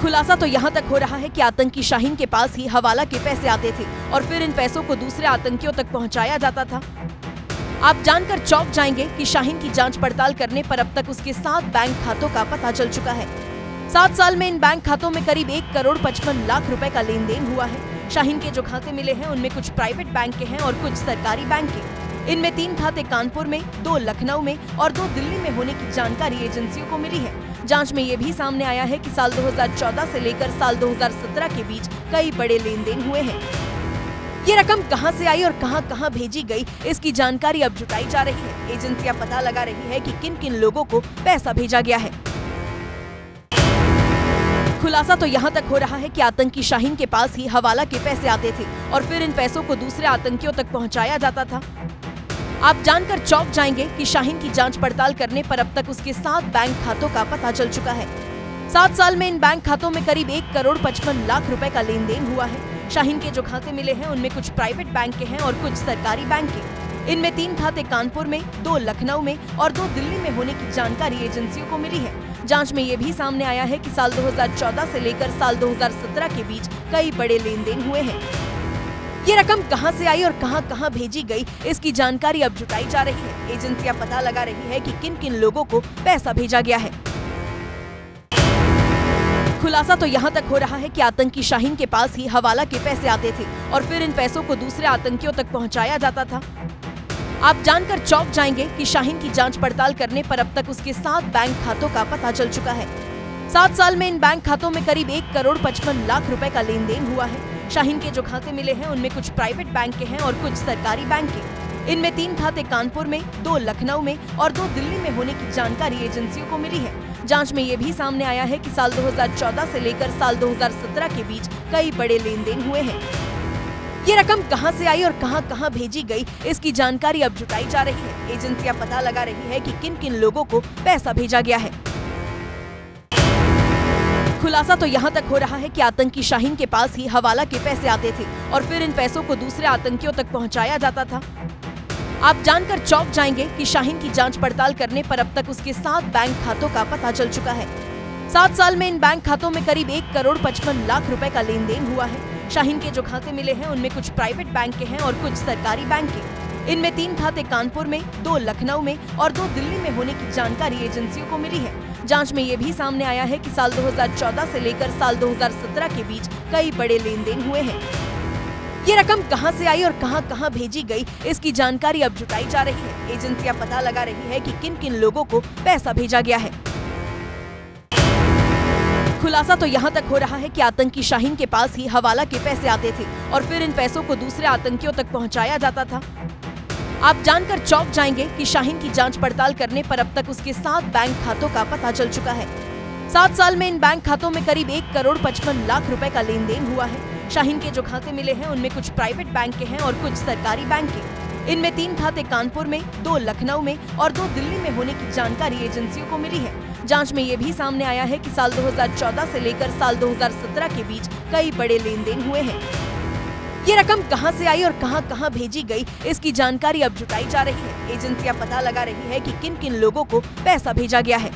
खुलासा तो यहाँ तक हो रहा है कि आतंकी शाहीन के पास ही हवाला के पैसे आते थे और फिर इन पैसों को दूसरे आतंकियों तक पहुँचाया जाता था। आप जानकर चौंक जाएंगे कि शाहीन की जांच पड़ताल करने पर अब तक उसके 7 बैंक खातों का पता चल चुका है। 7 साल में इन बैंक खातों में करीब 1,55,00,000 रुपए का लेन देन हुआ है। शाहीन के जो खाते मिले हैं उनमें कुछ प्राइवेट बैंक के हैं और कुछ सरकारी बैंक के। इनमें 3 खाते कानपुर में, 2 लखनऊ में और 2 दिल्ली में होने की जानकारी एजेंसियों को मिली है। जांच में ये भी सामने आया है कि साल 2014 से लेकर साल 2017 के बीच कई बड़े लेन देन हुए हैं। ये रकम कहां से आई और कहां भेजी गई, इसकी जानकारी अब जुटाई जा रही है। एजेंसियां पता लगा रही है कि किन किन लोगों को पैसा भेजा गया है। खुलासा तो यहाँ तक हो रहा है कि आतंकी शाहीन के पास ही हवाला के पैसे आते थे और फिर इन पैसों को दूसरे आतंकियों तक पहुँचाया जाता था। आप जानकर चौंक जाएंगे कि शाहीन की जांच पड़ताल करने पर अब तक उसके 7 बैंक खातों का पता चल चुका है। 7 साल में इन बैंक खातों में करीब 1,55,00,000 रुपए का लेन देन हुआ है। शाहीन के जो खाते मिले हैं उनमें कुछ प्राइवेट बैंक के हैं और कुछ सरकारी बैंक के। इनमें 3 खाते कानपुर में, 2 लखनऊ में और 2 दिल्ली में होने की जानकारी एजेंसियों को मिली है। जांच में ये भी सामने आया है कि साल 2014 से लेकर साल 2017 के बीच कई बड़े लेन देन हुए हैं। ये रकम कहां से आई और कहां भेजी गई, इसकी जानकारी अब जुटाई जा रही है। एजेंसियां पता लगा रही है कि किन किन लोगों को पैसा भेजा गया है। खुलासा तो यहाँ तक हो रहा है कि आतंकी शाहीन के पास ही हवाला के पैसे आते थे और फिर इन पैसों को दूसरे आतंकियों तक पहुँचाया जाता था। आप जानकर चौंक जाएंगे कि शाहीन की जांच पड़ताल करने पर अब तक उसके 7 बैंक खातों का पता चल चुका है। 7 साल में इन बैंक खातों में करीब 1,55,00,000 रुपए का लेन देन हुआ है। शाहीन के जो खाते मिले हैं उनमें कुछ प्राइवेट बैंक के हैं और कुछ सरकारी बैंक के। इनमें 3 खाते कानपुर में, 2 लखनऊ में और 2 दिल्ली में होने की जानकारी एजेंसियों को मिली है। जांच में ये भी सामने आया है कि साल 2014 से लेकर साल 2017 के बीच कई बड़े लेन देन हुए हैं। ये रकम कहां से आई और कहां भेजी गई, इसकी जानकारी अब जुटाई जा रही है। एजेंसियां पता लगा रही है कि किन किन लोगों को पैसा भेजा गया है। खुलासा तो यहाँ तक हो रहा है कि आतंकी शाहीन के पास ही हवाला के पैसे आते थे और फिर इन पैसों को दूसरे आतंकियों तक पहुँचाया जाता था। आप जानकर चौंक जाएंगे कि शाहीन की जांच पड़ताल करने पर अब तक उसके 7 बैंक खातों का पता चल चुका है। 7 साल में इन बैंक खातों में करीब 1,55,00,000 रुपए का लेन देन हुआ है। शाहीन के जो खाते मिले हैं उनमें कुछ प्राइवेट बैंक के हैं और कुछ सरकारी बैंक के। इनमें 3 खाते कानपुर में, 2 लखनऊ में और 2 दिल्ली में होने की जानकारी एजेंसियों को मिली है। जांच में ये भी सामने आया है कि साल 2014 से लेकर साल 2017 के बीच कई बड़े लेन देन हुए हैं। ये रकम कहां से आई और कहां भेजी गई, इसकी जानकारी अब जुटाई जा रही है। एजेंसियां पता लगा रही है कि किन किन लोगों को पैसा भेजा गया है। खुलासा तो यहाँ तक हो रहा है कि आतंकी शाहीन के पास ही हवाला के पैसे आते थे और फिर इन पैसों को दूसरे आतंकियों तक पहुँचाया जाता था। आप जानकर चौंक जाएंगे कि शाहीन की जांच पड़ताल करने पर अब तक उसके 7 बैंक खातों का पता चल चुका है। 7 साल में इन बैंक खातों में करीब 1,55,00,000 रुपए का लेन देन हुआ है। शाहीन के जो खाते मिले हैं उनमें कुछ प्राइवेट बैंक के हैं और कुछ सरकारी बैंक के। इनमें 3 खाते कानपुर में, 2 लखनऊ में और 2 दिल्ली में होने की जानकारी एजेंसियों को मिली है। जांच में ये भी सामने आया है कि साल 2014 से लेकर साल 2017 के बीच कई बड़े लेन देन हुए हैं। ये रकम कहां से आई और कहां भेजी गई, इसकी जानकारी अब जुटाई जा रही है। एजेंसियां पता लगा रही है कि किन किन लोगों को पैसा भेजा गया है।